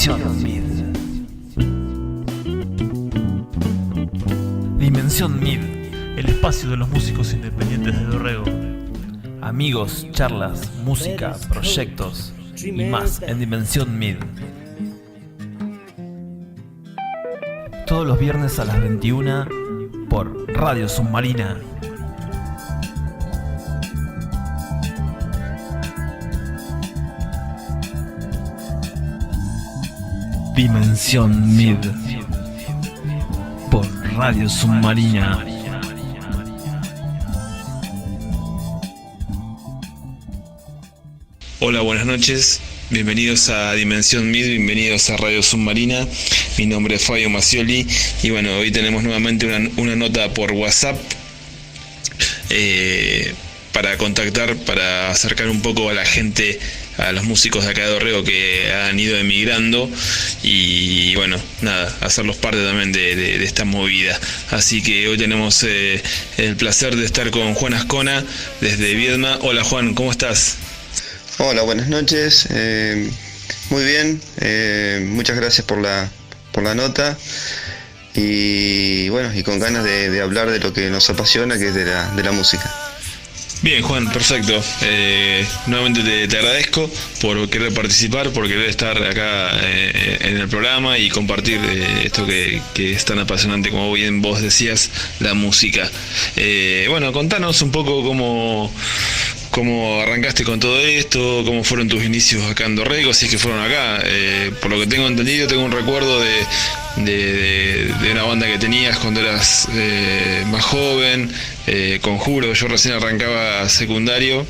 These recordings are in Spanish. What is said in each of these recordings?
Dimensión Mid. Dimensión Mid, el espacio de los músicos independientes de Dorrego. amigos, charlas, música, proyectos y más en Dimensión Mid. Todos los viernes a las 21 por Radio Submarina. Dimensión Mid por Radio Submarina. Hola, buenas noches, bienvenidos a Dimensión Mid, bienvenidos a Radio Submarina. Mi nombre es Fabio Macioli y bueno, hoy tenemos nuevamente una nota por WhatsApp para contactar, para acercar un poco a la gente, a los músicos de acá de Dorrego que han ido emigrando y bueno, nada, hacerlos parte también de esta movida. Así que hoy tenemos el placer de estar con Juan Ascona desde Viedma. Hola Juan, ¿cómo estás? Hola, buenas noches. Muy bien, muchas gracias por la nota y bueno, y con ganas de hablar de lo que nos apasiona, que es de la música. Bien, Juan, perfecto. Nuevamente te agradezco por querer participar, por querer estar acá en el programa y compartir esto que es tan apasionante, como bien vos decías, la música. Bueno, contanos un poco cómo arrancaste con todo esto, cómo fueron tus inicios acá en Dorrego, si es que fueron acá. Por lo que tengo entendido, tengo un recuerdo de una banda que tenías cuando eras más joven, Conjuro. Yo recién arrancaba secundario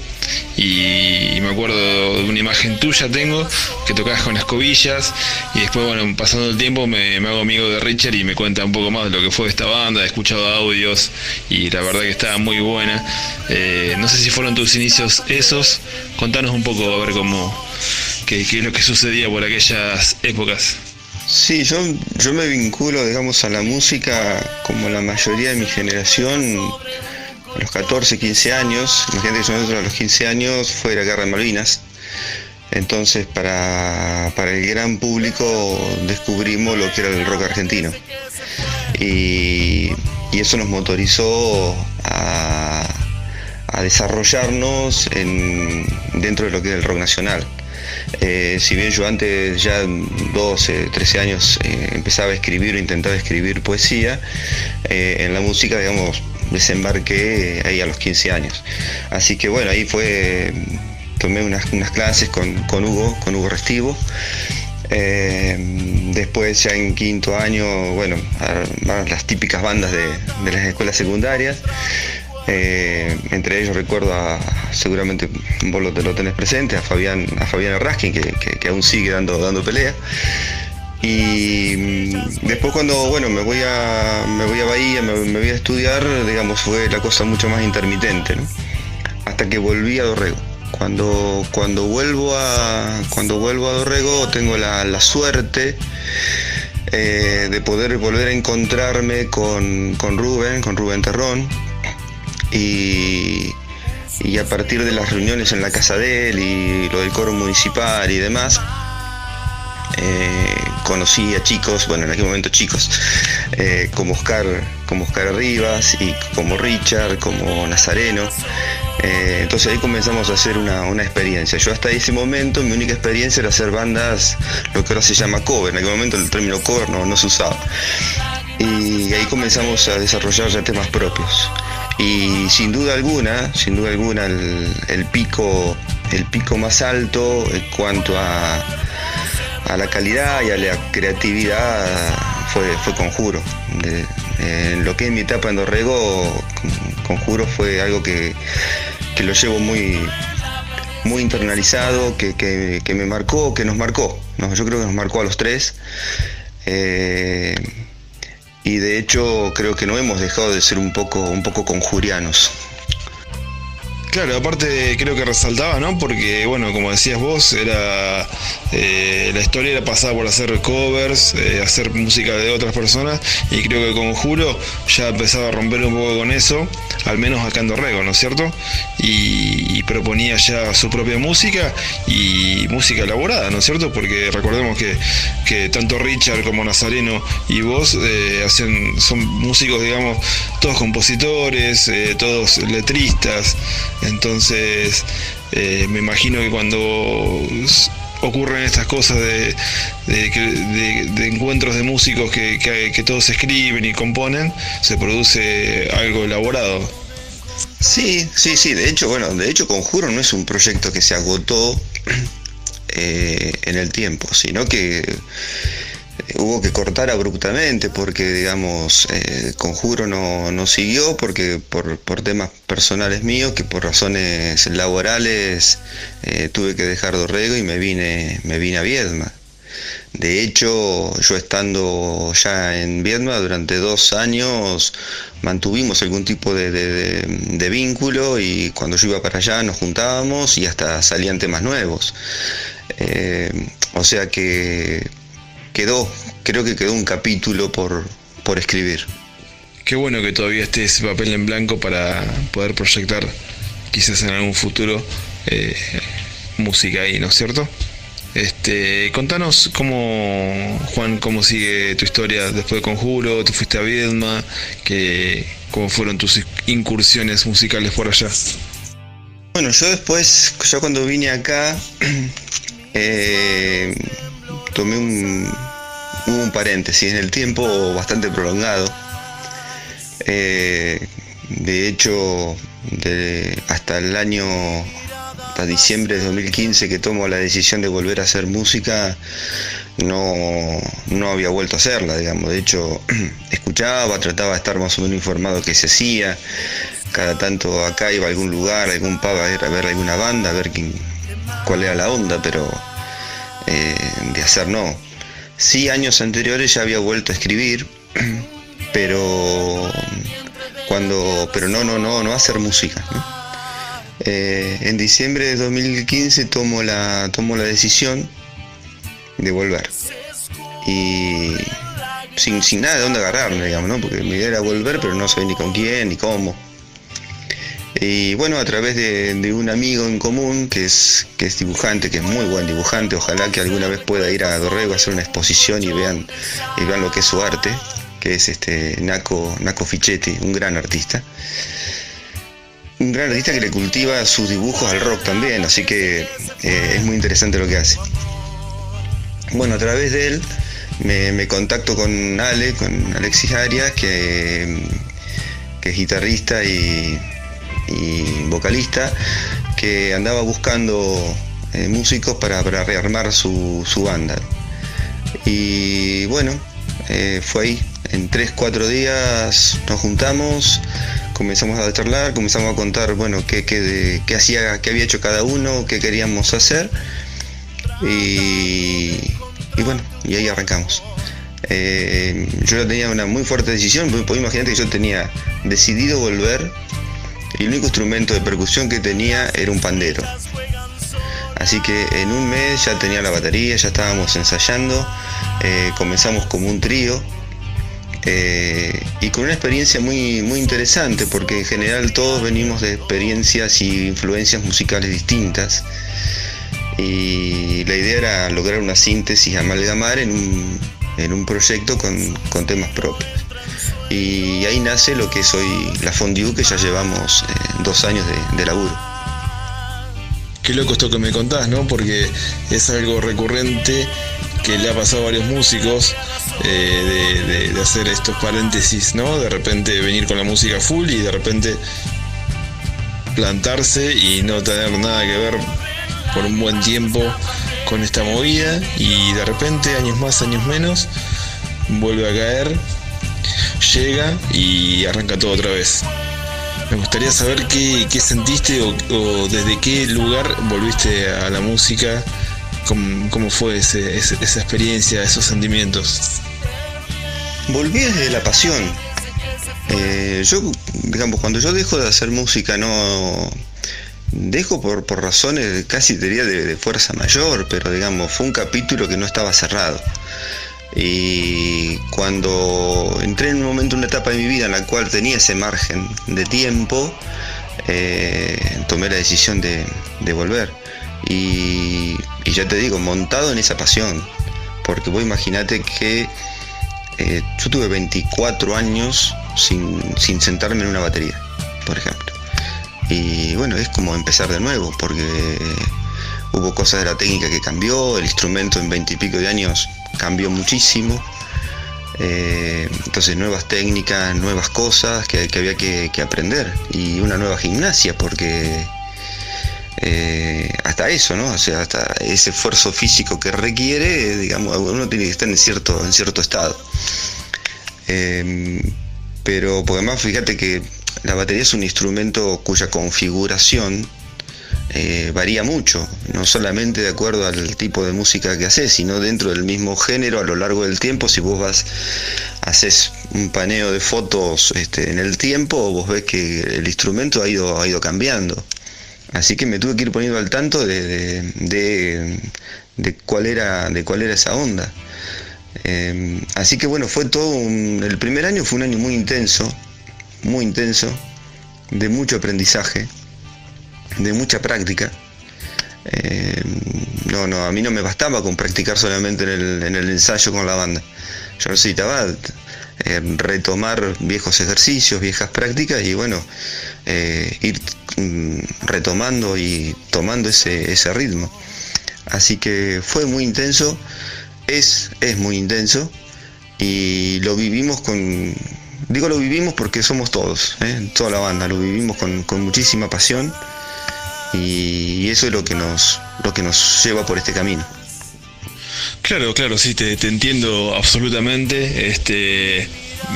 y me acuerdo de una imagen tuya que tocabas con escobillas, y después, bueno, pasando el tiempo me hago amigo de Richard y me cuenta un poco más de lo que fue esta banda. He escuchado audios y la verdad que estaba muy buena. No sé si fueron tus inicios esos. Contanos un poco, a ver qué es lo que sucedía por aquellas épocas. Sí, yo me vinculo, digamos, a la música como la mayoría de mi generación a los 14, 15 años. Imagínate que nosotros a los 15 años fue la Guerra de Malvinas. Entonces, para el gran público descubrimos lo que era el rock argentino. Y eso nos motorizó a desarrollarnos dentro de lo que era el rock nacional. Si bien yo antes, ya 12, 13 años, empezaba a escribir o intentaba escribir poesía, en la música, digamos, desembarqué ahí a los 15 años. Así que bueno, ahí tomé unas clases con Hugo Restivo. Después, ya en quinto año, bueno, las típicas bandas de las escuelas secundarias. Entre ellos recuerdo seguramente vos lo tenés presente, a Fabián Raskin, que aún sigue dando pelea. Y después, cuando me voy a Bahía, me voy a estudiar, digamos, fue la cosa mucho más intermitente, ¿no? Hasta que volví a Dorrego. Cuando vuelvo a Dorrego, tengo la suerte de poder volver a encontrarme con Rubén Terrón. Y a partir de las reuniones en la casa de él y lo del coro municipal y demás, conocí a chicos, bueno, en aquel momento chicos, como Oscar Rivas, y como Richard, como Nazareno. Entonces ahí comenzamos a hacer una experiencia. Yo hasta ese momento mi única experiencia era hacer bandas, lo que ahora se llama cover. En aquel momento el término cover no se usaba. Y ahí comenzamos a desarrollar ya temas propios. Y sin duda alguna el pico más alto en cuanto a la calidad y a la creatividad fue Conjuro. En lo que es mi etapa en Dorrego, Conjuro fue algo que lo llevo muy internalizado, que me marcó, que nos marcó, ¿no? Yo creo que nos marcó a los tres. Y de hecho creo que no hemos dejado de ser un poco conjurianos. Claro, aparte creo que resaltaba, ¿no? Porque, bueno, como decías vos, era la historia era pasada por hacer covers, hacer música de otras personas, y creo que Conjuro ya empezaba a romper un poco con eso, al menos acá en Dorrego, ¿no es cierto? Y proponía ya su propia música y música elaborada, ¿no es cierto? Porque recordemos que tanto Richard como Nazareno y vos son músicos, digamos, todos compositores, todos letristas. Entonces me imagino que cuando ocurren estas cosas de encuentros de músicos que todos escriben y componen, se produce algo elaborado. Sí, sí, sí, de hecho Conjuro no es un proyecto que se agotó en el tiempo, sino que hubo que cortar abruptamente porque, digamos, Conjuro no siguió porque por temas personales míos, que por razones laborales tuve que dejar Dorrego y me vine a Viedma. De hecho, yo estando ya en Viedma durante 2 años mantuvimos algún tipo de vínculo, y cuando yo iba para allá nos juntábamos y hasta salían temas nuevos. O sea que creo que quedó un capítulo por escribir. Qué bueno que todavía esté ese papel en blanco para poder proyectar quizás en algún futuro música ahí, ¿no es cierto? Contanos Juan, cómo sigue tu historia después de Conjuro. Te fuiste a Viedma, cómo fueron tus incursiones musicales por allá. Bueno, yo después, ya cuando vine acá, tomé hubo un paréntesis en el tiempo bastante prolongado. De hecho, hasta diciembre de 2015 que tomo la decisión de volver a hacer música, no había vuelto a hacerla, digamos. De hecho, trataba de estar más o menos informado de qué se hacía. Cada tanto acá iba a algún lugar, algún pub a ver alguna banda, a ver cuál era la onda, pero de hacer no. Sí, años anteriores ya había vuelto a escribir, pero no a hacer música, ¿no? En diciembre de 2015 tomo la decisión de volver, y sin nada de dónde agarrarme, digamos, ¿no? Porque mi idea era volver, pero no sabía ni con quién ni cómo. Y bueno, a través de un amigo en común que es dibujante, que es muy buen dibujante, ojalá que alguna vez pueda ir a Dorrego a hacer una exposición y vean lo que es su arte, que es Naco Fichetti, un gran artista. Un gran artista que le cultiva sus dibujos al rock también, así que es muy interesante lo que hace. Bueno, a través de él me contacto con Alexis Arias, que es guitarrista y vocalista, que andaba buscando músicos para rearmar su banda. Y bueno, fue ahí, en 3-4 días nos juntamos, comenzamos a charlar, comenzamos a contar, bueno, qué había hecho cada uno, qué queríamos hacer, y bueno, y ahí arrancamos. Yo ya tenía una muy fuerte decisión, podés imaginarte que yo tenía decidido volver, y el único instrumento de percusión que tenía era un pandero. Así que en un mes ya tenía la batería, ya estábamos ensayando, comenzamos como un trío, y con una experiencia muy, muy interesante, porque en general todos venimos de experiencias y influencias musicales distintas, y la idea era lograr una síntesis, amalgamar en un proyecto con temas propios. Y ahí nace lo que es hoy la Fondue, que ya llevamos 2 años de laburo. Qué loco esto que me contás, ¿no? Porque es algo recurrente que le ha pasado a varios músicos, de hacer estos paréntesis, ¿no? De repente venir con la música full y de repente plantarse y no tener nada que ver por un buen tiempo con esta movida, y de repente, años más, años menos, vuelve a caer, llega y arranca todo otra vez. Me gustaría saber qué sentiste o desde qué lugar volviste a la música, cómo fue esa experiencia, esos sentimientos. Volví desde la pasión. Yo, digamos, cuando yo dejo de hacer música, dejo por razones casi diría de fuerza mayor, pero digamos, fue un capítulo que no estaba cerrado. Y cuando entré en un momento, una etapa de mi vida en la cual tenía ese margen de tiempo, tomé la decisión de volver. Y ya te digo, montado en esa pasión, porque vos imaginate que yo tuve 24 años sin sentarme en una batería, por ejemplo. Y bueno, es como empezar de nuevo, porque hubo cosas de la técnica que cambió, el instrumento en 20 y pico de años cambió muchísimo. Entonces nuevas técnicas, nuevas cosas que había que aprender, y una nueva gimnasia, porque hasta eso, ¿no? O sea, hasta ese esfuerzo físico que requiere, digamos, uno tiene que estar en cierto estado. Pero porque además fíjate que la batería es un instrumento cuya configuración varía mucho, no solamente de acuerdo al tipo de música que haces, sino dentro del mismo género a lo largo del tiempo. Si vos haces un paneo de fotos en el tiempo, vos ves que el instrumento ha ido cambiando. Así que me tuve que ir poniendo al tanto de cuál era esa onda. Así que bueno, fue todo el primer año fue un año muy intenso, de mucho aprendizaje, de mucha práctica. A mí no me bastaba con practicar solamente en el ensayo con la banda. Yo necesitaba retomar viejos ejercicios, viejas prácticas, y bueno, ir retomando y tomando ese ritmo. Así que fue muy intenso, es muy intenso, y lo vivimos lo vivimos porque somos todos, toda la banda, lo vivimos con muchísima pasión, y eso es lo que nos lleva por este camino. Claro, sí, te entiendo absolutamente.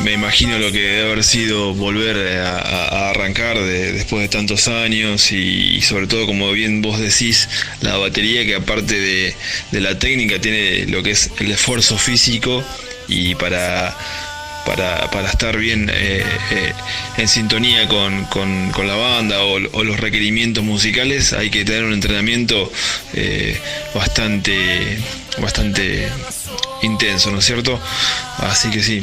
Me imagino lo que debe haber sido volver a arrancar después de tantos años, y sobre todo, como bien vos decís, la batería, que aparte de la técnica tiene lo que es el esfuerzo físico, y para estar bien en sintonía con la banda o los requerimientos musicales, hay que tener un entrenamiento bastante intenso, ¿no es cierto? Así que sí,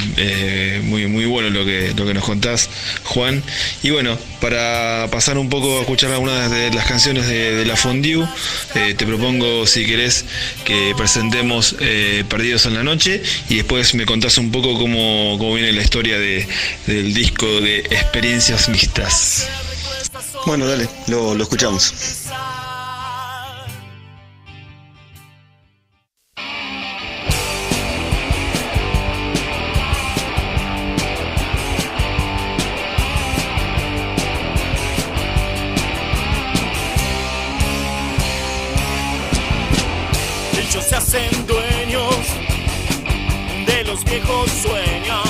muy bueno lo que nos contás, Juan. Y bueno, para pasar un poco a escuchar algunas de las canciones de La Fondue, te propongo, si querés, que presentemos Perdidos en la Noche, y después me contás un poco cómo viene la historia del disco de Experiencias Mixtas. Bueno, dale, lo escuchamos. Ellos se hacen dueños de los viejos sueños.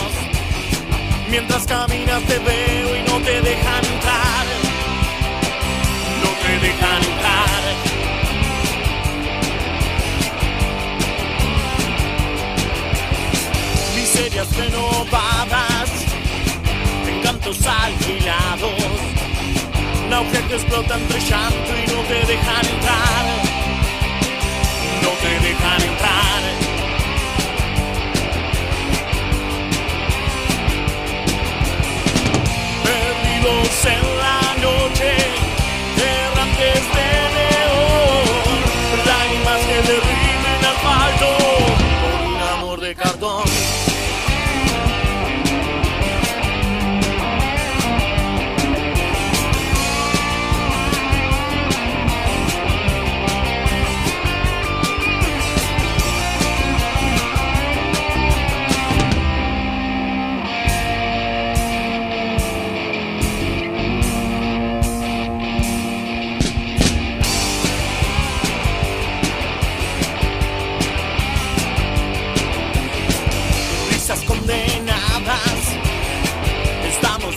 Mientras caminas te veo y no te dejan entrar. No te dejan entrar. Miserias renovadas, encantos alquilados, náuseas que explotan entre llanto y no te dejan entrar. No te dejan entrar. Perdidos en la noche, errantes de neón, lágrimas que derriben asfalto por un amor de cartón.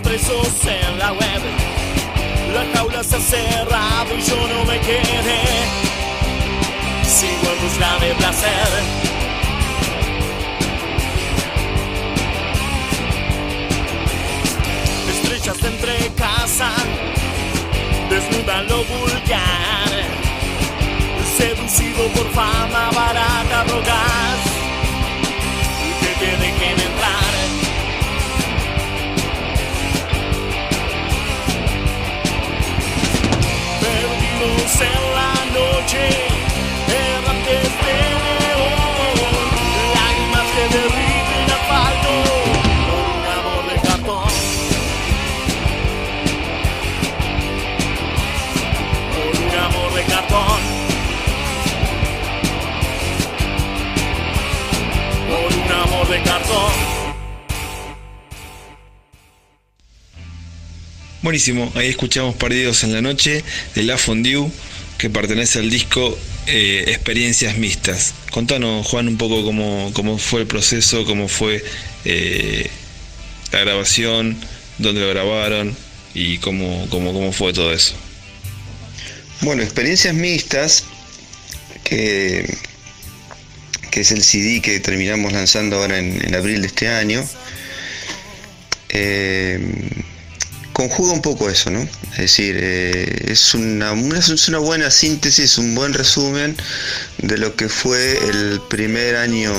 Presos en la web, la jaula se ha cerrado y yo no me quedé. Sigo en busca de placer. Estrellas se entrecasan desnuda lo vulgar, seducido por fama barata, rogas que te dejen entrar. Perdidos en la noche, errantes de neón, lágrimas que derriten asfalto por un amor de cartón. Por un amor de cartón. Por un amor de cartón. Buenísimo, ahí escuchamos Perdidos en la Noche de La Fondue, que pertenece al disco Experiencias Mixtas. Contanos, Juan, un poco cómo fue el proceso, cómo fue la grabación, dónde lo grabaron y cómo fue todo eso. Bueno, Experiencias Mixtas, que es el CD que terminamos lanzando ahora en abril de este año, conjuga un poco eso, ¿no? Es decir, es una buena síntesis, un buen resumen de lo que fue el primer año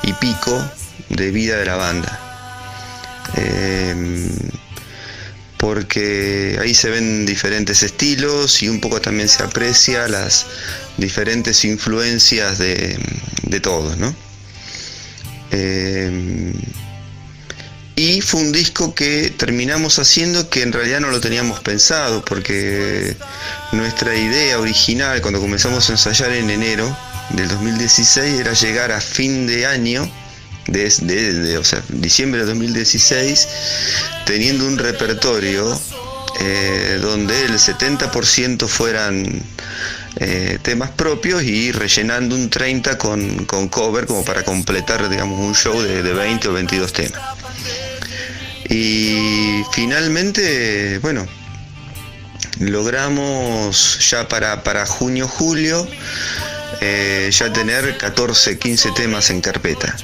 y pico de vida de la banda. Porque ahí se ven diferentes estilos y un poco también se aprecia las diferentes influencias de todos, ¿no? Y fue un disco que terminamos haciendo que en realidad no lo teníamos pensado, porque nuestra idea original cuando comenzamos a ensayar en enero del 2016 era llegar a fin de año, o sea, diciembre de 2016, teniendo un repertorio donde el 70% fueran temas propios y rellenando un 30% con cover, como para completar, digamos, un show de 20 o 22 temas. Y finalmente, bueno, logramos ya para junio, julio, ya tener 14, 15 temas en carpeta.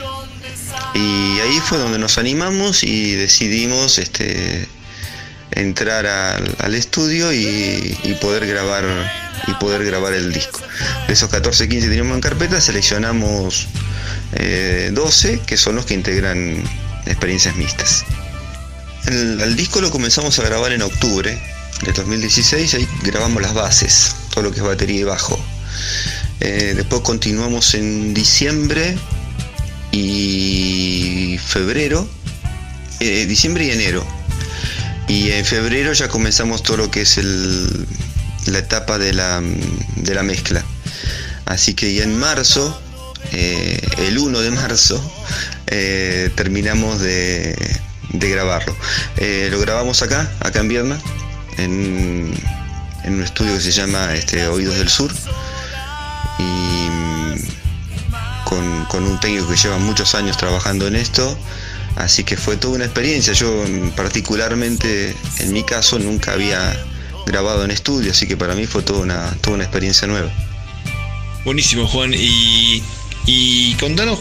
Y ahí fue donde nos animamos y decidimos entrar al estudio y poder grabar el disco. De esos 14, 15 que teníamos en carpeta, seleccionamos 12, que son los que integran Experiencias Mixtas. El disco lo comenzamos a grabar en octubre de 2016, ahí grabamos las bases, todo lo que es batería y bajo. Después continuamos en diciembre y febrero, diciembre y enero. Y en febrero ya comenzamos todo lo que es la etapa de la mezcla. Así que ya en marzo, el 1 de marzo, terminamos de grabarlo. Lo grabamos acá en Viedma, en un estudio que se llama Oídos del Sur, y con un técnico que lleva muchos años trabajando en esto, así que fue toda una experiencia. Yo particularmente, en mi caso, nunca había grabado en estudio, así que para mí fue toda una experiencia nueva. Buenísimo, Juan, y contanos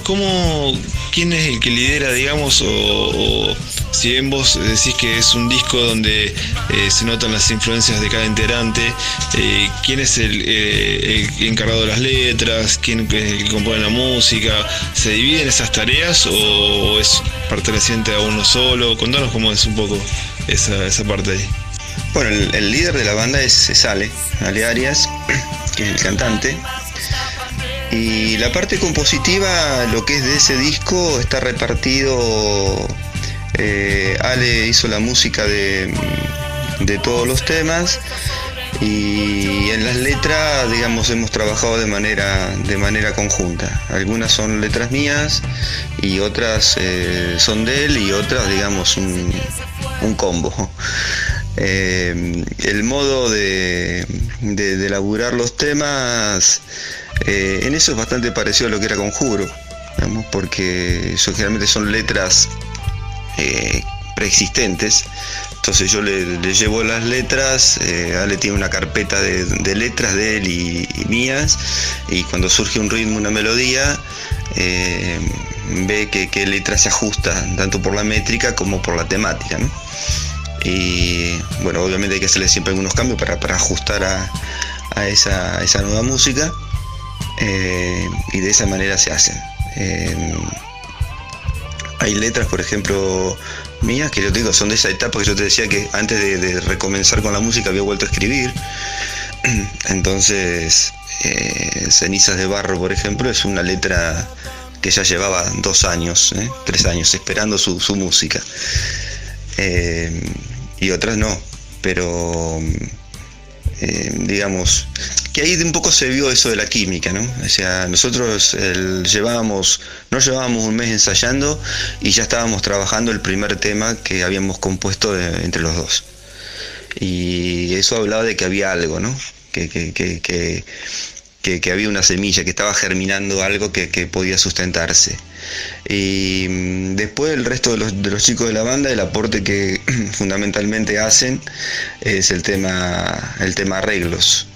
quién es el que lidera, digamos, o si bien vos decís que es un disco donde se notan las influencias de cada integrante, quién es el encargado de las letras, quién es el que compone la música, ¿se dividen esas tareas o es perteneciente a uno solo? Contanos cómo es un poco esa parte ahí. Bueno, el líder de la banda es Ale Arias, que es el cantante. Y la parte compositiva, lo que es de ese disco, está repartido. Ale hizo la música de todos los temas, y en las letras, digamos, hemos trabajado de manera conjunta. Algunas son letras mías y otras son de él, y otras, digamos, un combo. El modo de elaborar los temas, en eso es bastante parecido a lo que era Conjuro, digamos, porque eso generalmente son letras preexistentes. Entonces yo le llevo las letras, Ale tiene una carpeta de letras de él y mías, y cuando surge un ritmo, una melodía, ve qué letra se ajusta tanto por la métrica como por la temática, ¿no? y bueno, obviamente hay que hacerle siempre algunos cambios para ajustar a esa nueva música, y de esa manera se hacen. Hay letras, por ejemplo, mías, que yo te digo, son de esa etapa que yo te decía que antes de recomenzar con la música había vuelto a escribir. Entonces, Cenizas de Barro, por ejemplo, es una letra que ya llevaba 2 años, 3 años esperando su música. Y otras no, pero digamos que ahí de un poco se vio eso de la química, ¿no? O sea, nosotros no llevábamos un mes ensayando y ya estábamos trabajando el primer tema que habíamos compuesto entre los dos. Y eso hablaba de que había algo, ¿no? Que había una semilla, que estaba germinando algo que podía sustentarse. Y después el resto de los chicos de la banda, el aporte que fundamentalmente hacen es el tema arreglos.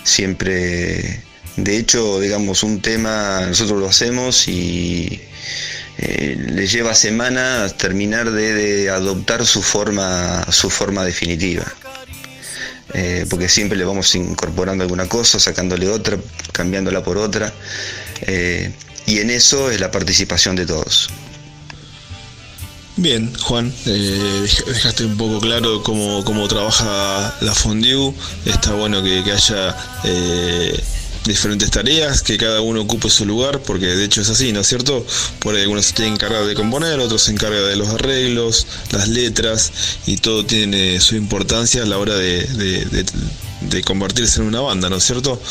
Siempre, de hecho, digamos, un tema nosotros lo hacemos y le lleva semanas terminar de adoptar su forma definitiva. Porque siempre le vamos incorporando alguna cosa, sacándole otra, cambiándola por otra, y en eso es la participación de todos. Bien, Juan, dejaste un poco claro cómo trabaja la Fondue. Está bueno que haya diferentes tareas, que cada uno ocupe su lugar, porque de hecho es así, ¿no es cierto? Por ahí algunos se tienen encargado de componer, otros se encargan de los arreglos, las letras, y todo tiene su importancia a la hora de convertirse en una banda, ¿no es cierto?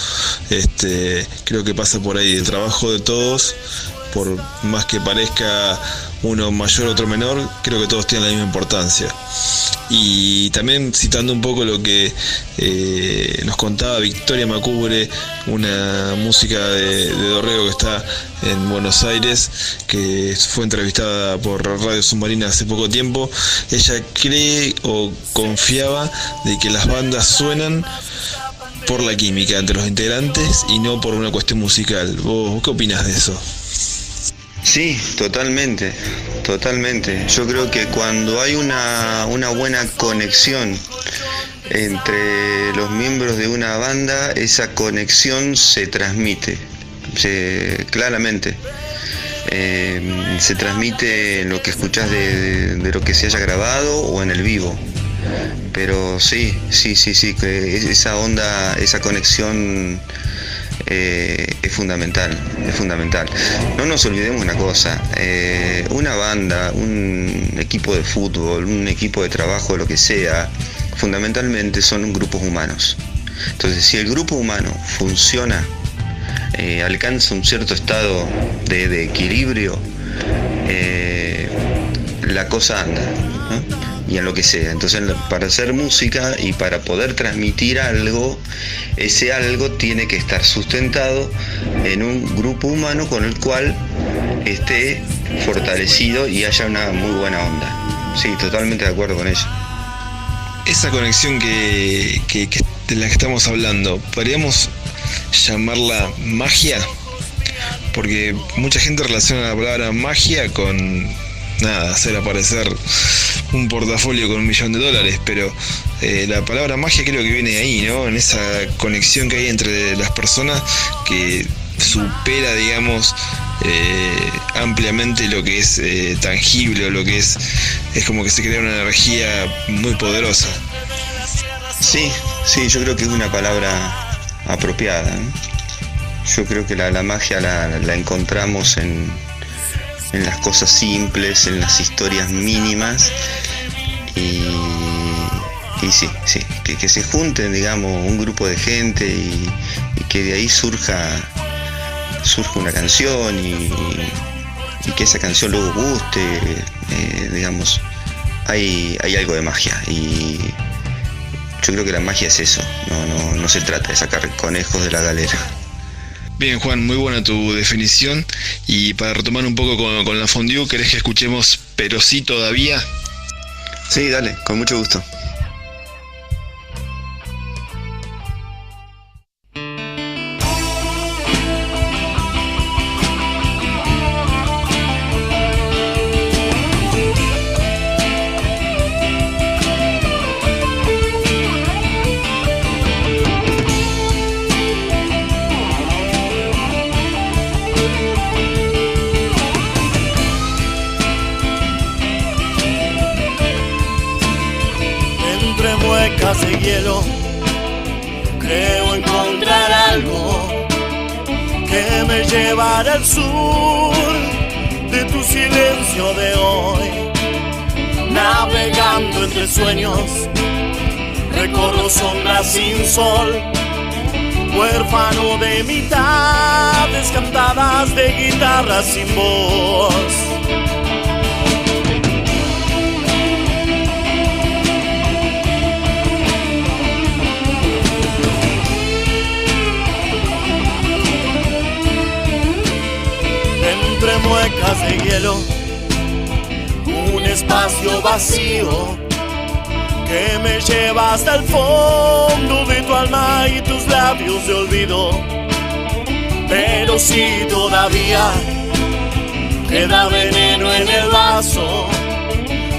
Creo que pasa por ahí el trabajo de todos, por más que parezca uno mayor, otro menor, creo que todos tienen la misma importancia. Y también citando un poco lo que nos contaba Victoria Macubre, una música de Dorrego que está en Buenos Aires, que fue entrevistada por Radio Submarina hace poco tiempo. Ella cree o confiaba de que las bandas suenan por la química entre los integrantes y no por una cuestión musical. ¿Vos qué opinás de eso? Sí, totalmente. Yo creo que cuando hay una buena conexión entre los miembros de una banda, esa conexión se transmite, claramente. Se transmite en lo que escuchás de lo que se haya grabado o en el vivo. Pero sí, que esa onda, esa conexión es fundamental. No nos olvidemos una cosa, una banda, un equipo de fútbol, un equipo de trabajo, lo que sea, fundamentalmente son grupos humanos. Entonces, si el grupo humano funciona, alcanza un cierto estado de equilibrio, la cosa anda, ¿no? Y en lo que sea. Entonces, para hacer música y para poder transmitir algo, ese algo tiene que estar sustentado en un grupo humano con el cual esté fortalecido y haya una muy buena onda. Sí, totalmente de acuerdo con ella. Esa conexión de la que estamos hablando, ¿podríamos llamarla magia? Porque mucha gente relaciona la palabra magia con hacer aparecer un portafolio con $1 millón, pero la palabra magia creo que viene de ahí, ¿no? En esa conexión que hay entre las personas que supera, digamos, ampliamente lo que es tangible, o lo que es como que se crea una energía muy poderosa. Sí, yo creo que es una palabra apropiada, ¿no? Yo creo que la magia la encontramos en las cosas simples, en las historias mínimas, y sí, que se junten, digamos, un grupo de gente y que de ahí surja una canción y que esa canción luego guste, digamos, hay algo de magia, y yo creo que la magia es eso, no se trata de sacar conejos de la galera. Bien, Juan, muy buena tu definición. Y para retomar un poco con la Fondue, ¿querés que escuchemos Pero sí todavía? Sí, dale, con mucho gusto. muecas de hielo creo encontrar algo que me llevará al sur de tu silencio de hoy. Navegando entre sueños, recorro sombras sin sol, huérfano de mitades cantadas de guitarras sin voz. Entre muecas de hielo, un espacio vacío que me lleva hasta el fondo de tu alma y tus labios de olvido. Pero si todavía queda veneno en el vaso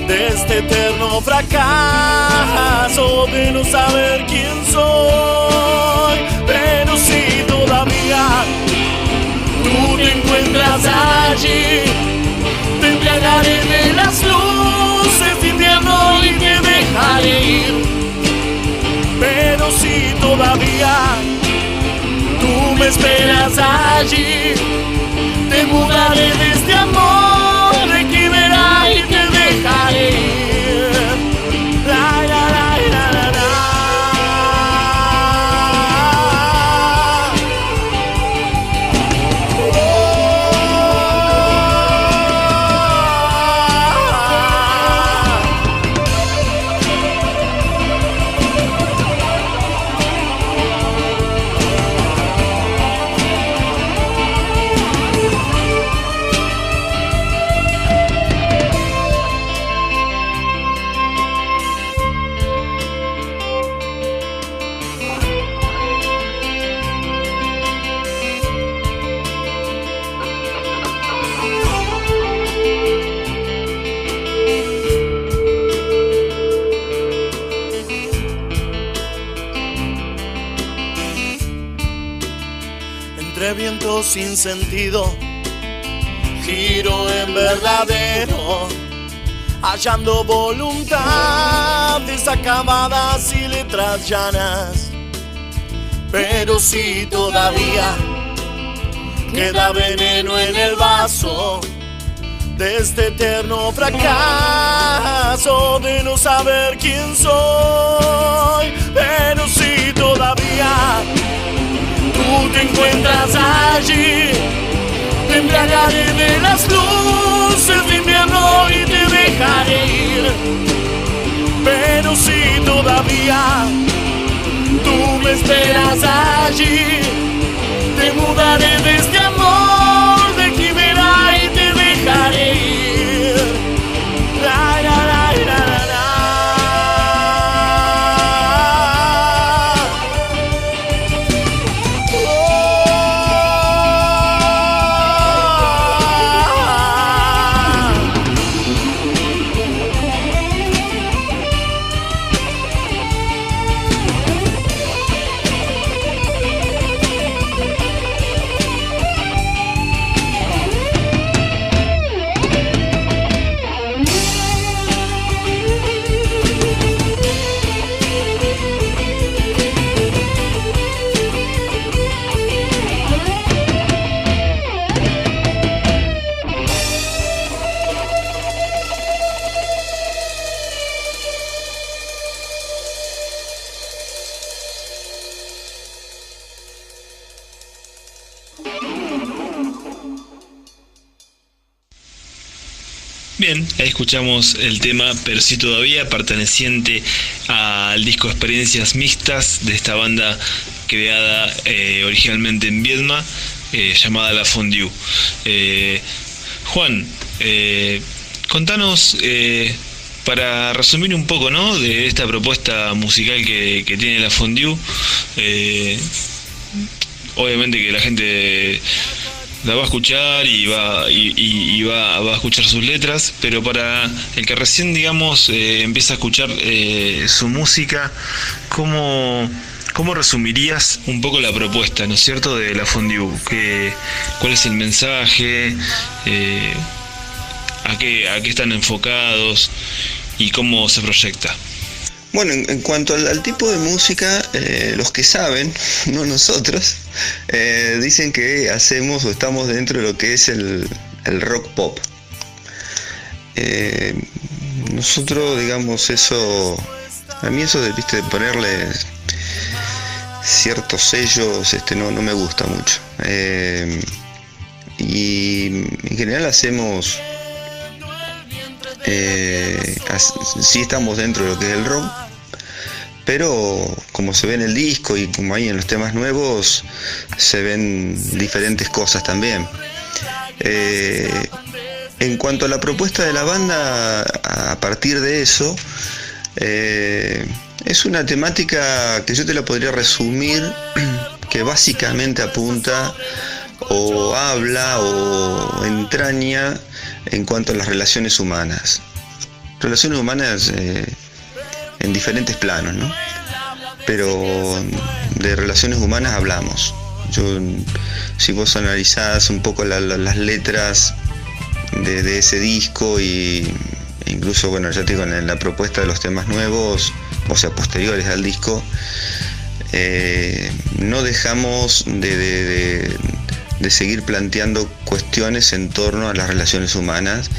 de este eterno fracaso de no saber quién soy. Pero si todavía tú te encuentras allí, te embriagaré de las luces de invierno y te dejaré ir. Pero si todavía tú me esperas allí, te mudaré de este amor de quimera y te dejaré ir. La, la, la, la, la, la. Entre vientos sin sentido, giro en verdadero, hallando voluntades acabadas y letras llanas. Pero si todavía queda veneno en el vaso de este eterno fracaso de no saber quién soy. Pero si todavía tú te encuentras allí, te embriagaré de las luces de invierno y te dejaré ir. Pero si todavía tú me esperas allí, te mudaré de este amor de quimera y te dejaré ir. La, la, la, la, la, la. Bien, ahí escuchamos el tema Pero sí todavía, perteneciente al disco Experiencias Mixtas de esta banda creada originalmente en Viedma, llamada La Fondue. Juan, contanos, para resumir un poco, ¿no?, de esta propuesta musical que tiene La Fondue. Obviamente que la gente la va a escuchar y va a escuchar sus letras, pero para el que recién, digamos, empieza a escuchar su música, ¿cómo resumirías un poco la propuesta, ¿no es cierto?, de La Fondue? ¿Cuál es el mensaje? ¿A qué están enfocados? ¿Y cómo se proyecta? Bueno, en cuanto al tipo de música, los que saben, no nosotros, dicen que hacemos o estamos dentro de lo que es el rock pop. Nosotros, digamos, eso, a mí eso de ponerle ciertos sellos, no me gusta mucho. Y en general hacemos, sí estamos dentro de lo que es el rock, pero como se ve en el disco y como hay en los temas nuevos, se ven diferentes cosas también. En cuanto a la propuesta de la banda, a partir de eso, es una temática que yo te la podría resumir, que básicamente apunta o habla o entraña en cuanto a las relaciones humanas. Relaciones humanas en diferentes planos, ¿no? Pero de relaciones humanas hablamos. Si vos analizás un poco las letras de ese disco e incluso, bueno, ya te digo, en la propuesta de los temas nuevos, o sea, posteriores al disco, no dejamos de seguir planteando cuestiones en torno a las relaciones humanas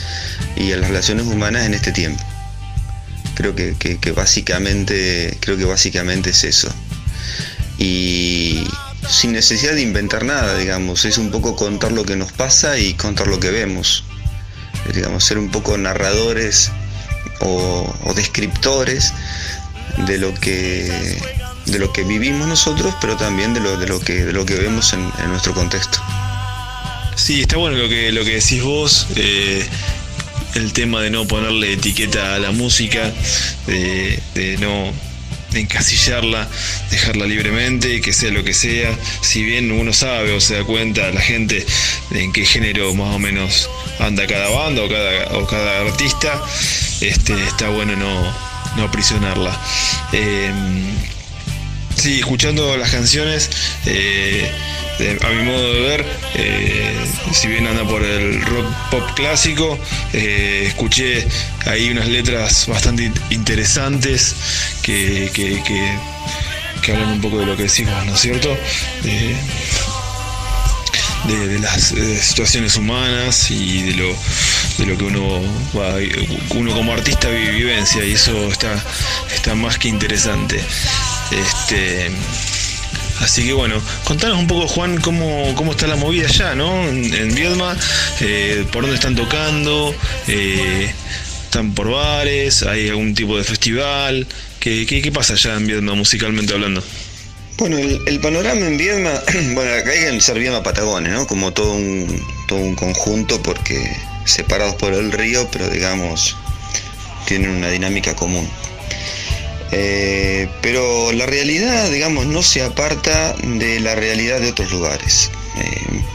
y a las relaciones humanas en este tiempo. Creo que básicamente es eso. Y sin necesidad de inventar nada, digamos, es un poco contar lo que nos pasa y contar lo que vemos. Digamos, ser un poco narradores o descriptores de lo que vivimos nosotros, pero también de lo que vemos en nuestro contexto. Sí, está bueno lo que decís vos, el tema de no ponerle etiqueta a la música, de no encasillarla, dejarla libremente, que sea lo que sea. Si bien uno sabe o se da cuenta la gente de en qué género más o menos anda cada banda o cada artista, está bueno no aprisionarla. Sí, escuchando las canciones, a mi modo de ver, si bien anda por el rock pop clásico, escuché ahí unas letras bastante interesantes que hablan un poco de lo que decimos, ¿no es cierto? De las situaciones humanas y de lo que uno como artista vivencia, y eso está más que interesante. Así que bueno, contanos un poco, Juan, cómo está la movida allá, ¿no? En Viedma, por dónde están tocando, están por bares, hay algún tipo de festival, ¿qué pasa allá en Viedma musicalmente hablando? Bueno, el panorama en Viedma, bueno, acá hay que ser Viedma Patagones, ¿no? Como todo un conjunto, porque separados por el río, pero digamos, tienen una dinámica común. Pero la realidad, digamos, no se aparta de la realidad de otros lugares.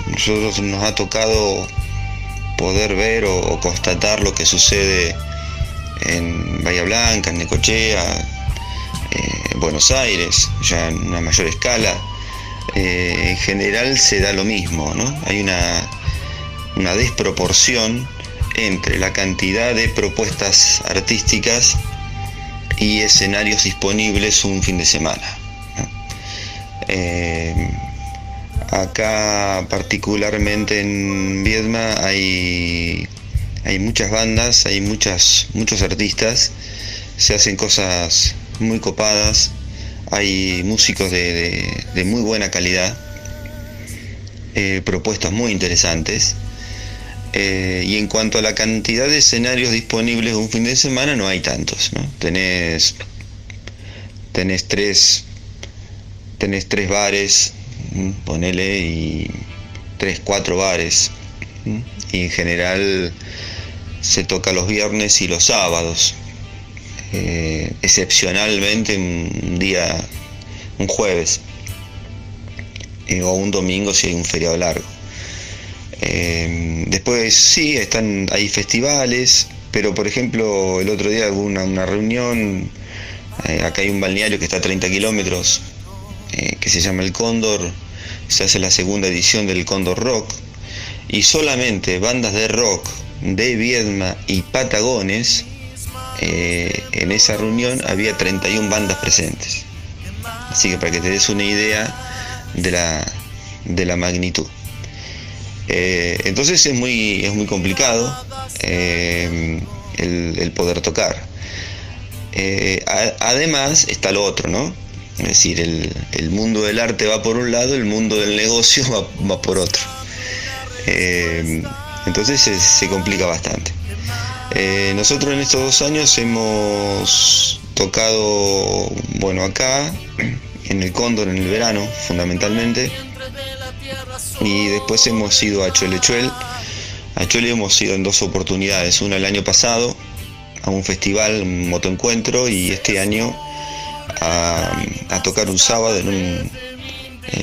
Nosotros nos ha tocado poder ver o constatar lo que sucede en Bahía Blanca, en Necochea, Buenos Aires, ya en una mayor escala. En general se da lo mismo, ¿no? Hay una desproporción entre la cantidad de propuestas artísticas y escenarios disponibles un fin de semana, ¿no? Acá particularmente en Viedma hay muchas bandas, hay muchos artistas, se hacen cosas muy copadas, hay músicos de muy buena calidad, propuestas muy interesantes. Y en cuanto a la cantidad de escenarios disponibles un fin de semana, no hay tantos, ¿no? Tenés tres bares, ponele, y 3-4 bares, y en general se toca los viernes y los sábados, excepcionalmente un jueves, o un domingo si hay un feriado largo. Después sí, hay festivales, pero por ejemplo el otro día hubo una reunión, acá hay un balneario que está a 30 kilómetros, que se llama El Cóndor, se hace la segunda edición del Cóndor Rock, y solamente bandas de rock de Viedma y Patagones en esa reunión había 31 bandas presentes. Así que para que te des una idea de la magnitud. Entonces es muy complicado el poder tocar. Además está lo otro, ¿no? Es decir, el mundo del arte va por un lado, el mundo del negocio va por otro. Entonces se complica bastante. Nosotros en estos 2 años hemos tocado, bueno, acá, en el Cóndor en el verano, fundamentalmente, y después hemos ido a Cholechuel. A Chole hemos ido en 2 oportunidades, una el año pasado a un festival, un motoencuentro, y este año a tocar un sábado en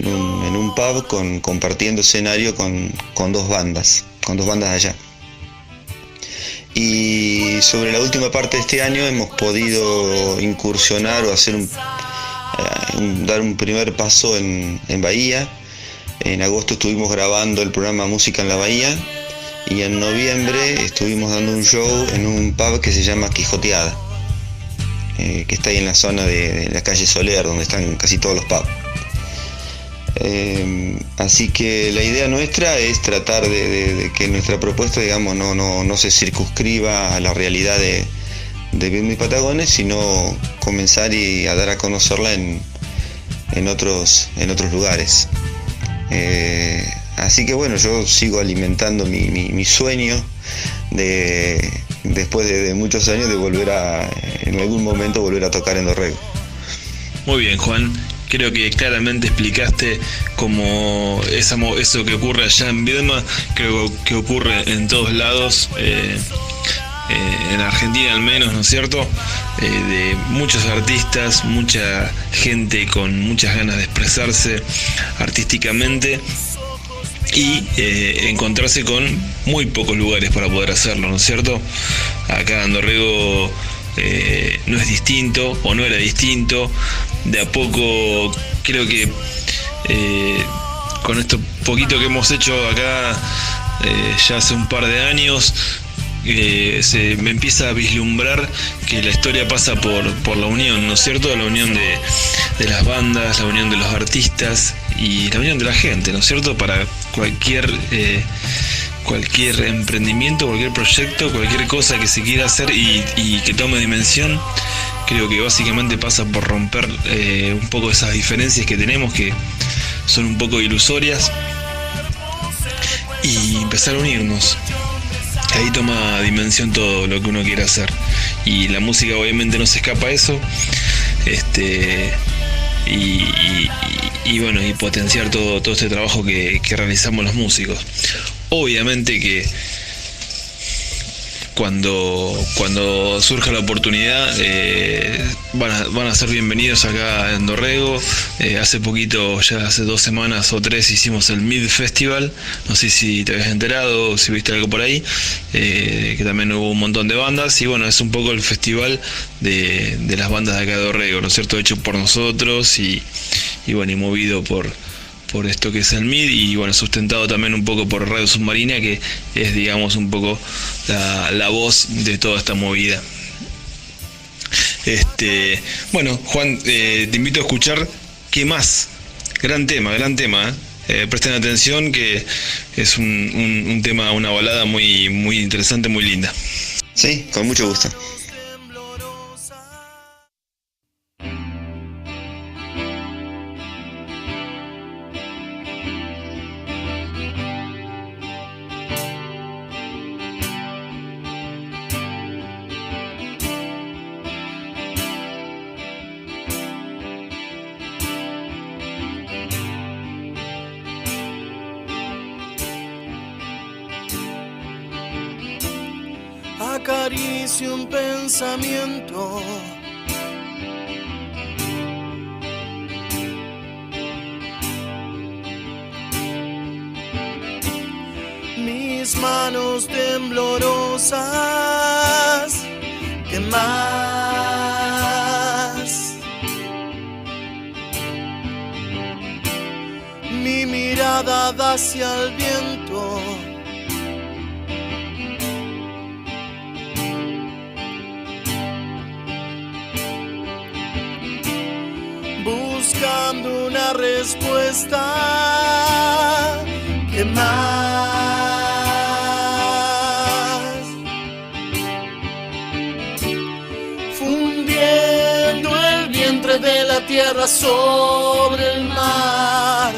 un pub compartiendo escenario con 2 bandas allá. Y sobre la última parte de este año hemos podido incursionar o hacer dar un primer paso en Bahía. En agosto estuvimos grabando el programa Música en la Bahía, y en noviembre estuvimos dando un show en un pub que se llama Quijoteada, que está ahí en la zona de la calle Soler, donde están casi todos los pubs. Así que la idea nuestra es tratar de que nuestra propuesta, digamos, no se circunscriba a la realidad de Viedma y Patagones, sino comenzar a dar a conocerla en otros lugares. Así que bueno, yo sigo alimentando mi sueño después de muchos años de en algún momento volver a tocar en Dorrego. Muy bien, Juan. Creo que claramente explicaste cómo eso que ocurre allá en Viedma, creo que ocurre en todos lados, en Argentina al menos, ¿no es cierto? De muchos artistas, mucha gente con muchas ganas de expresarse artísticamente y encontrarse con muy pocos lugares para poder hacerlo, ¿no es cierto? Acá en Dorrego no es distinto, o no era distinto. De a poco creo que con esto poquito que hemos hecho acá ya hace un par de años, se me empieza a vislumbrar que la historia pasa por la unión, ¿no es cierto? La unión de las bandas, la unión de los artistas y la unión de la gente, ¿no es cierto? Para cualquier emprendimiento, cualquier proyecto, cualquier cosa que se quiera hacer y que tome dimensión, creo que básicamente pasa por romper un poco esas diferencias que tenemos, que son un poco ilusorias, y empezar a unirnos. Ahí toma dimensión todo lo que uno quiere hacer, y la música obviamente no se escapa a eso, y bueno, y potenciar todo este trabajo que realizamos los músicos. Obviamente que cuando surja la oportunidad van a ser bienvenidos acá en Dorrego. Hace poquito, ya hace 2 semanas o 3, hicimos el Mid Festival. No sé si te habías enterado o si viste algo por ahí, que también hubo un montón de bandas, y bueno, es un poco el festival de las bandas de acá de Dorrego, ¿no es cierto? Hecho por nosotros y bueno, y movido por esto que es el MID, y bueno, sustentado también un poco por Radio Submarina, que es, digamos, un poco la voz de toda esta movida. Bueno, Juan, te invito a escuchar ¿Qué más? Gran tema, presten atención, que es un tema, una balada muy, muy interesante, muy linda. Sí, con mucho gusto. Acaricio un pensamiento, mis manos temblorosas. ¿Qué más? Mi mirada da hacia el viento. buscando una respuesta. ¿Qué más? Fundiendo el vientre de la tierra sobre el mar.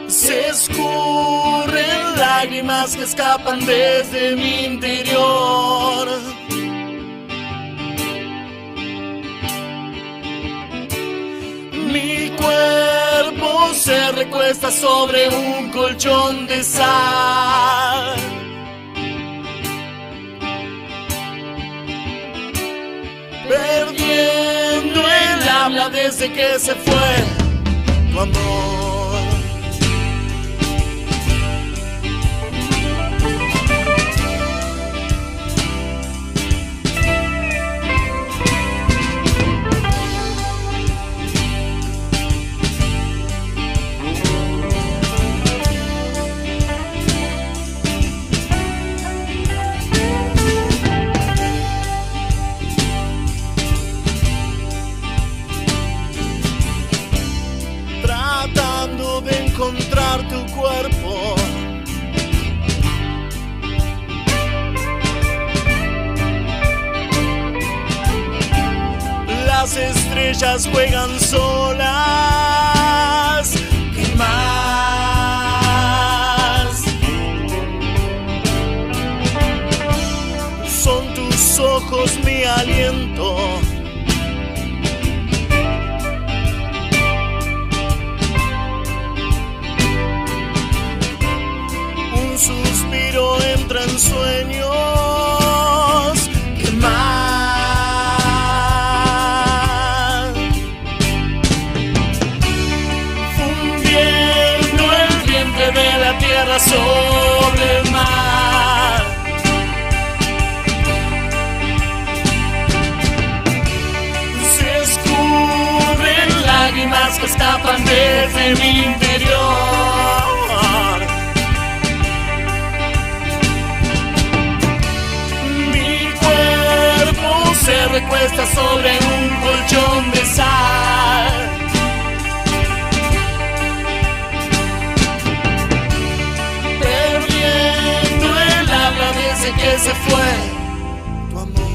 Se escurren lágrimas que escapan desde mi interior. Mi cuerpo se recuesta sobre un colchón de sal. Perdiendo el habla desde que se fue tu amor. Encontrar tu cuerpo, las estrellas juegan solas. ¿Qué más? Son tus ojos mi aliento. Suspiro entra en sueños. ¿Qué más? Fundiendo el vientre de la tierra sobre el mar. Se escurren lágrimas que escapan desde mi interior. Se recuesta sobre un colchón de sal. Perdiendo el habla desde que se fue tu amor.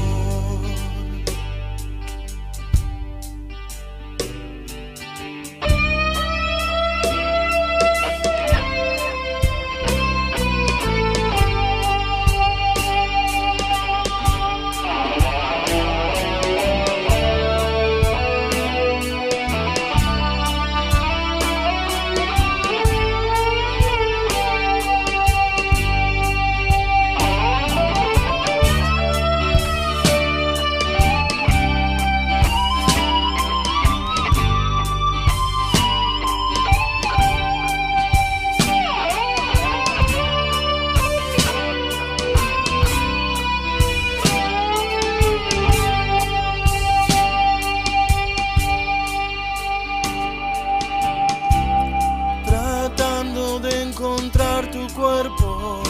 Encontrar tu cuerpo,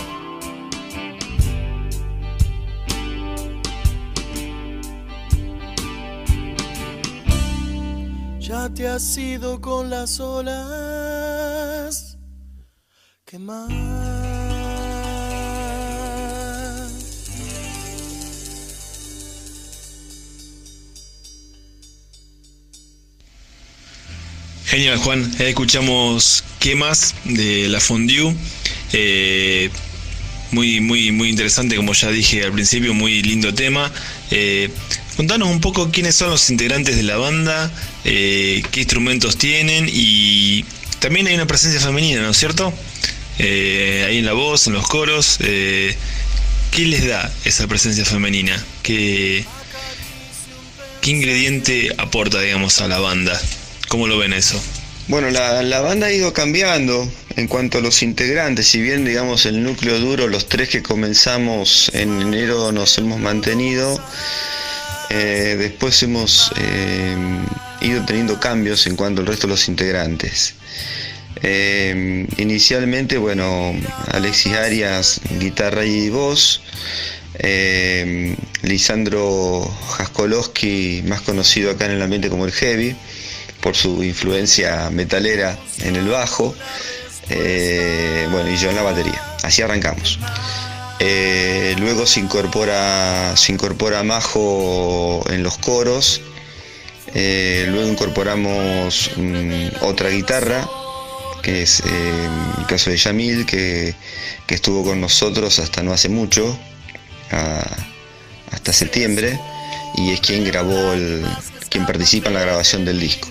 ya te has ido con las olas. ¿Qué más? Genial, Juan. Escuchamos ¿Qué más? De La Fondue. Muy interesante, como ya dije al principio, muy lindo tema. Contanos un poco quiénes son los integrantes de la banda, qué instrumentos tienen, y también hay una presencia femenina, ¿no es cierto? Ahí en la voz, en los coros. ¿Qué les da esa presencia femenina? ¿Qué ingrediente aporta, digamos, a la banda? ¿Cómo lo ven eso? Bueno, la banda ha ido cambiando en cuanto a los integrantes. Si bien, digamos, el núcleo duro, los tres que comenzamos en enero, nos hemos mantenido, después hemos ido teniendo cambios en cuanto al resto de los integrantes. Inicialmente, bueno, Alexis Arias, guitarra y voz, Lisandro Jaskolowski, más conocido acá en el ambiente como el Heavy, por su influencia metalera en el bajo, y yo en la batería. Así arrancamos. Luego se incorpora Majo en los coros. Luego incorporamos otra guitarra, que es el caso de Yamil, que estuvo con nosotros hasta no hace mucho, hasta septiembre, y es quien participa en la grabación del disco.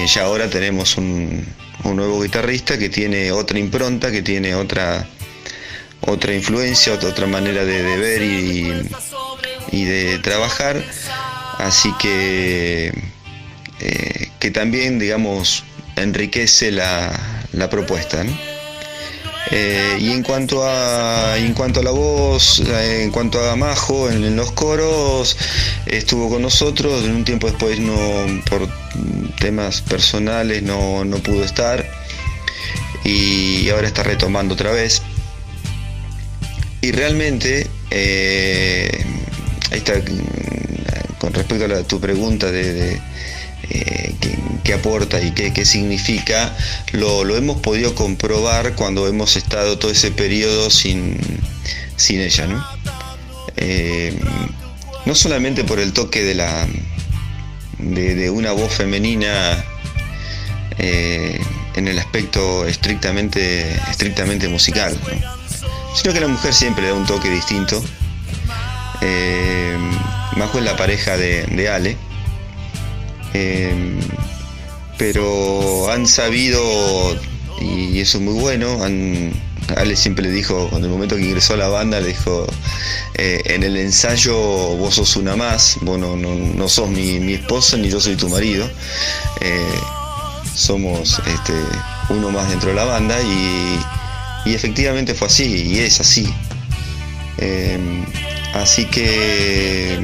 Ya ahora tenemos un nuevo guitarrista que tiene otra impronta, que tiene otra influencia, otra manera de ver y de trabajar, así que también, digamos, enriquece la propuesta, ¿no? Y en cuanto a la voz, en cuanto a Majo en los coros, estuvo con nosotros. Un tiempo después, por temas personales, no pudo estar, y ahora está retomando otra vez. Y realmente, ahí está, con respecto a tu pregunta de qué aporta y qué significa, lo hemos podido comprobar cuando hemos estado todo ese periodo sin ella, ¿no? No solamente por el toque de una voz femenina en el aspecto estrictamente musical, ¿no? Sino que la mujer siempre le da un toque distinto. Majo es la pareja de Ale, pero han sabido, y eso es muy bueno. Ale siempre le dijo, en el momento que ingresó a la banda, le dijo, en el ensayo vos sos una más, vos no sos mi esposa ni yo soy tu marido, somos uno más dentro de la banda, y efectivamente fue así, y es así. Así que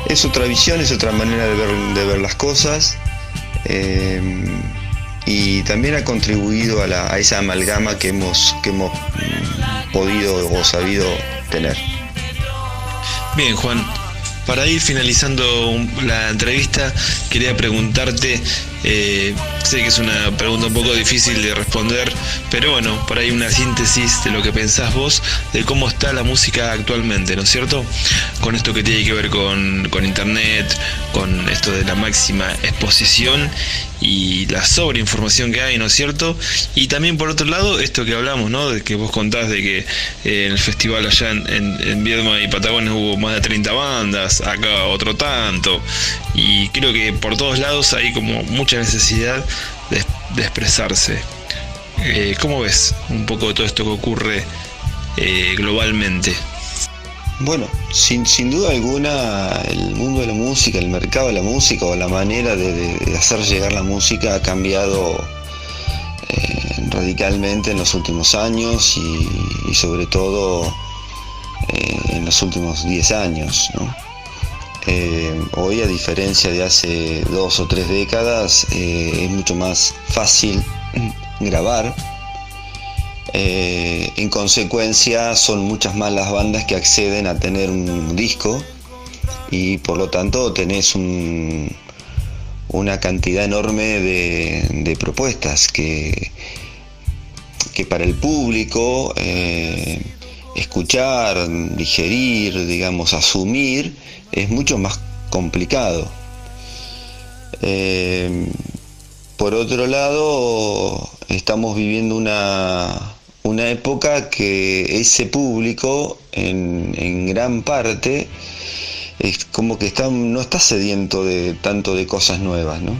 es otra visión, es otra manera de ver las cosas, y también ha contribuido a esa amalgama que hemos podido o sabido tener. Bien, Juan, para ir finalizando la entrevista, quería preguntarte, sé que es una pregunta un poco difícil de responder, pero bueno, por ahí una síntesis de lo que pensás vos, de cómo está la música actualmente, ¿no es cierto? Con esto que tiene que ver con internet, con esto de la máxima exposición y la sobreinformación que hay, ¿no es cierto? Y también por otro lado, esto que hablamos, ¿no? De que vos contás de que en el festival allá en Viedma y Patagones hubo más de 30 bandas, acá otro tanto, y creo que por todos lados hay como mucha necesidad de expresarse. ¿Cómo ves un poco todo esto que ocurre globalmente? Bueno, sin duda alguna, el mundo de la música, el mercado de la música, o la manera de hacer llegar la música ha cambiado radicalmente en los últimos años, y sobre todo en los últimos 10 años, ¿no? Hoy, a diferencia de hace 2 o 3 décadas, es mucho más fácil grabar. En consecuencia, son muchas más las bandas que acceden a tener un disco, y por lo tanto tenés una cantidad enorme de propuestas que para el público escuchar, digerir, digamos, asumir, es mucho más complicado. Por otro lado, estamos viviendo una época que ese público, en gran parte, es como que no está sediento tanto de cosas nuevas, ¿no?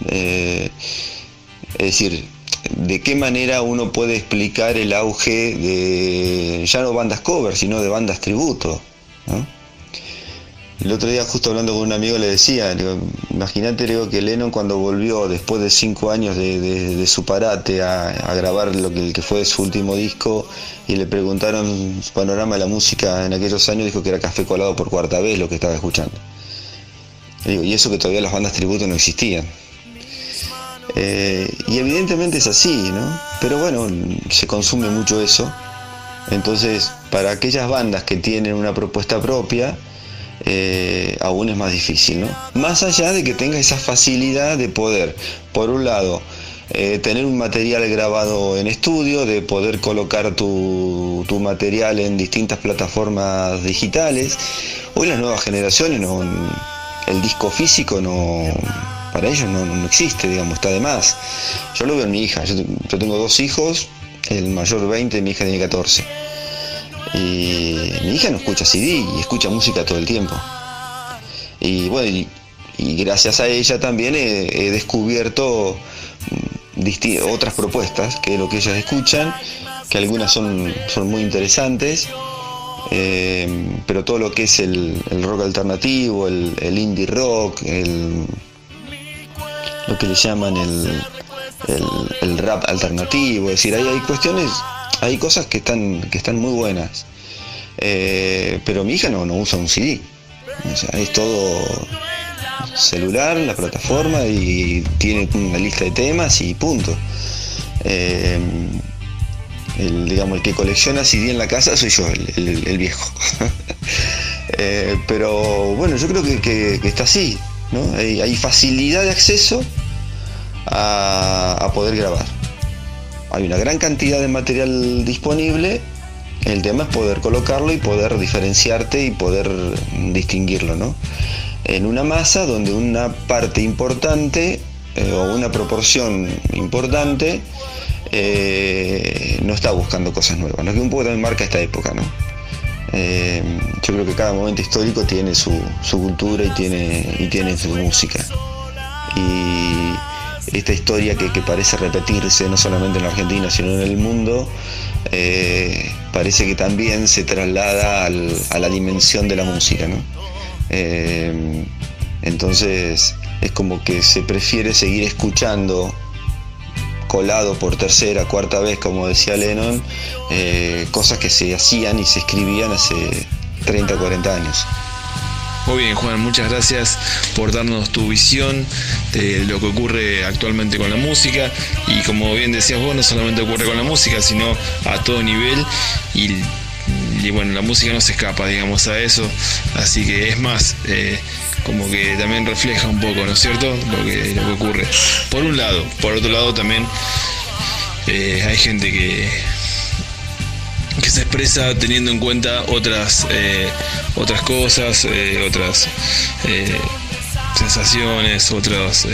Es decir, ¿de qué manera uno puede explicar el auge de ya no bandas cover, sino de bandas tributo, ¿no? El otro día, justo hablando con un amigo, le decía, imagínate, que Lennon, cuando volvió después de 5 años de su parate a grabar el que fue su último disco, y le preguntaron su panorama de la música en aquellos años, dijo que era Café Colado por cuarta vez lo que estaba escuchando. Y eso que todavía las bandas tributo no existían. Y evidentemente es así, ¿no? Pero bueno, se consume mucho eso. Entonces, para aquellas bandas que tienen una propuesta propia, aún es más difícil, ¿no? Más allá de que tenga esa facilidad de poder, por un lado, tener un material grabado en estudio, de poder colocar tu material en distintas plataformas digitales. Hoy las nuevas generaciones, el disco físico para ellos no existe, digamos, está de más. Yo lo veo en mi hija, yo tengo 2 hijos, el mayor 20, mi hija tiene 14. Y mi hija no escucha CD y escucha música todo el tiempo. Y bueno, y gracias a ella también he descubierto otras propuestas, que es lo que ellas escuchan, que algunas son muy interesantes, pero todo lo que es el rock alternativo, el indie rock, lo que le llaman el rap alternativo, es decir, hay cuestiones, hay cosas que están muy buenas, pero mi hija no usa un CD, o sea, es todo celular, la plataforma, y tiene una lista de temas y punto. El que colecciona CD en la casa soy yo, el viejo. Pero bueno, yo creo que está así, ¿no? Hay facilidad de acceso a poder grabar. Hay una gran cantidad de material disponible. El tema es poder colocarlo y poder diferenciarte y poder distinguirlo, ¿no? En una masa donde una parte importante o una proporción importante no está buscando cosas nuevas, ¿no? Que un poco también marca esta época, ¿no? Yo creo que cada momento histórico tiene su cultura y tiene su música. Y esta historia que parece repetirse no solamente en la Argentina sino en el mundo, parece que también se traslada a la dimensión de la música, ¿no? Entonces es como que se prefiere seguir escuchando colado por tercera, cuarta vez, como decía Lennon, cosas que se hacían y se escribían hace 30, 40 años. Muy bien, Juan, muchas gracias por darnos tu visión de lo que ocurre actualmente con la música, y como bien decías vos, no solamente ocurre con la música, sino a todo nivel, y bueno, la música no se escapa, digamos, a eso, así que es más, como que también refleja un poco, ¿no es cierto?, lo que ocurre. Por un lado, por otro lado también hay gente que se expresa teniendo en cuenta otras cosas, otras sensaciones, otras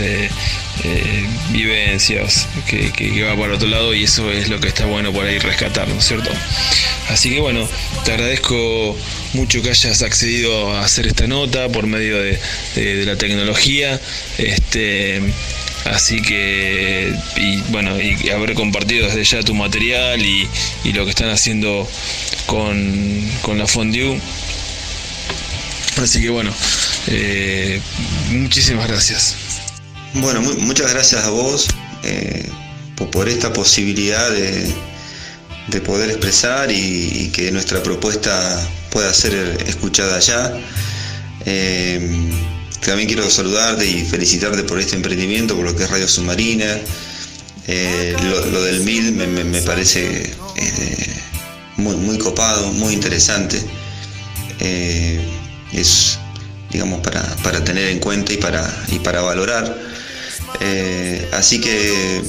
vivencias que va para otro lado, y eso es lo que está bueno por ahí rescatar, ¿no es cierto? Así que bueno, te agradezco mucho que hayas accedido a hacer esta nota por medio de la tecnología, así que y haber compartido desde ya tu material y lo que están haciendo con la Fondue. Así que bueno, muchísimas gracias. Bueno, muchas gracias a vos por esta posibilidad de poder expresar y que nuestra propuesta pueda ser escuchada allá. También quiero saludarte y felicitarte por este emprendimiento, por lo que es Radio Submarina. Lo del MIL me parece muy copado, muy interesante. Es, digamos, para tener en cuenta y para valorar. Así que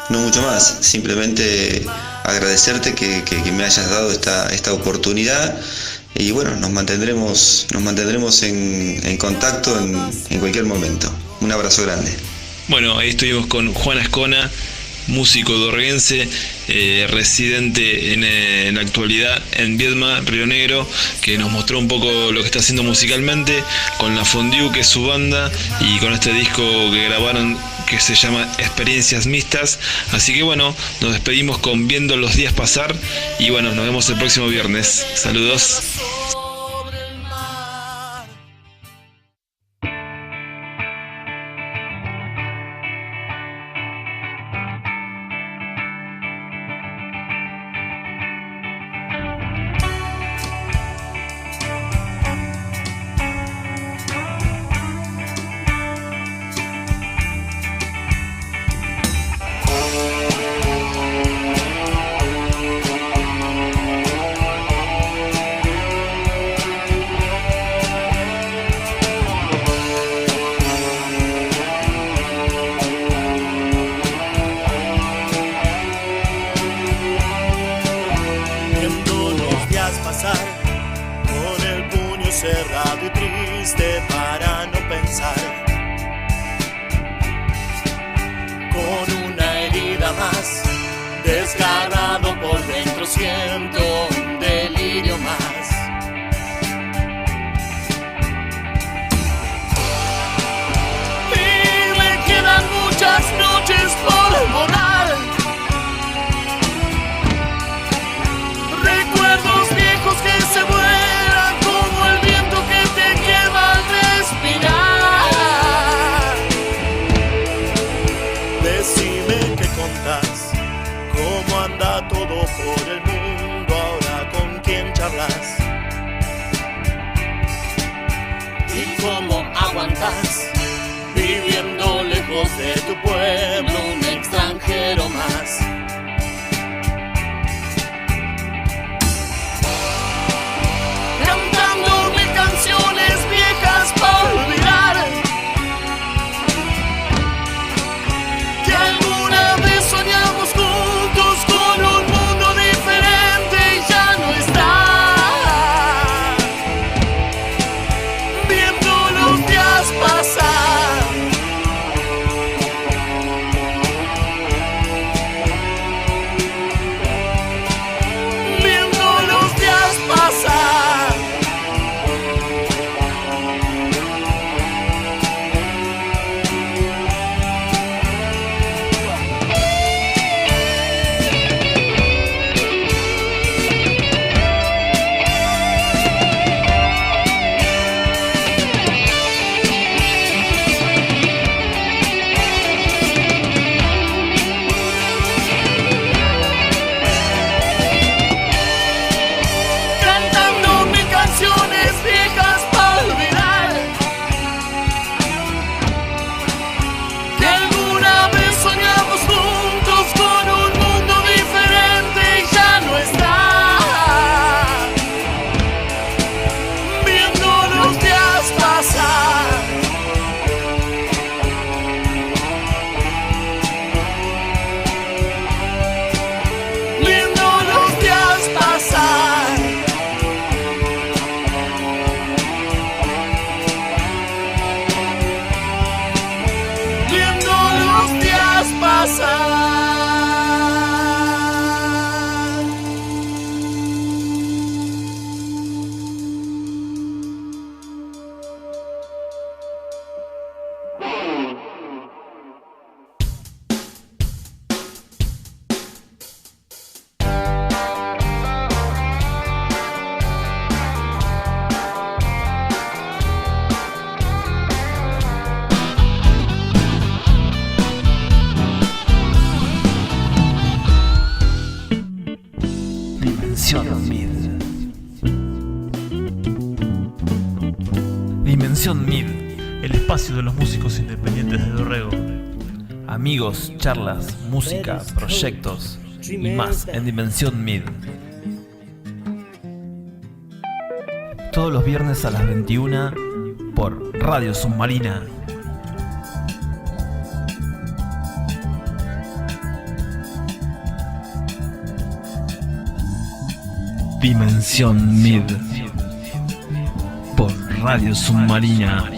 no mucho más, simplemente agradecerte que me hayas dado esta oportunidad. Y bueno, nos mantendremos en contacto en cualquier momento. Un abrazo grande. Bueno, ahí estuvimos con Juan Ascona, músico dorreguense, residente en la actualidad en Viedma, Río Negro, que nos mostró un poco lo que está haciendo musicalmente con la Fondue, que es su banda, y con este disco que grabaron que se llama Experiencias Mixtas. Así que bueno, nos despedimos con Viendo los días pasar, y bueno, nos vemos el próximo viernes. Saludos. cerrado y triste para no pensar. Con una herida más, desgarrado por dentro, siento un delirio más. Y me quedan muchas noches por borrar, recuerdos viejos que se vuelan como el viento que te quema al respirar. Decime qué contás, cómo anda todo por el mundo ahora, con quién charlas y cómo aguantás viviendo lejos de tu pueblo, un extranjero más. Cantando mil canciones viejas para olvidar que alguna vez soñamos juntos con un mundo diferente y ya no está. Viendo los días pasar, viendo los días pasar. Cantando mil canciones viejas para olvidar que alguna vez soñamos juntos con un mundo diferente y ya no está. Viendo los días pasar, viendo los días pasar. Viendo los días pasar. Dimensión Mid. Dimensión Mid. El espacio de los músicos independientes de Dorrego. Amigos, charlas, música, proyectos y más en Dimensión Mid. Todos los viernes a las 21 por Radio Submarina. Dimensión Mid por Radio Submarina.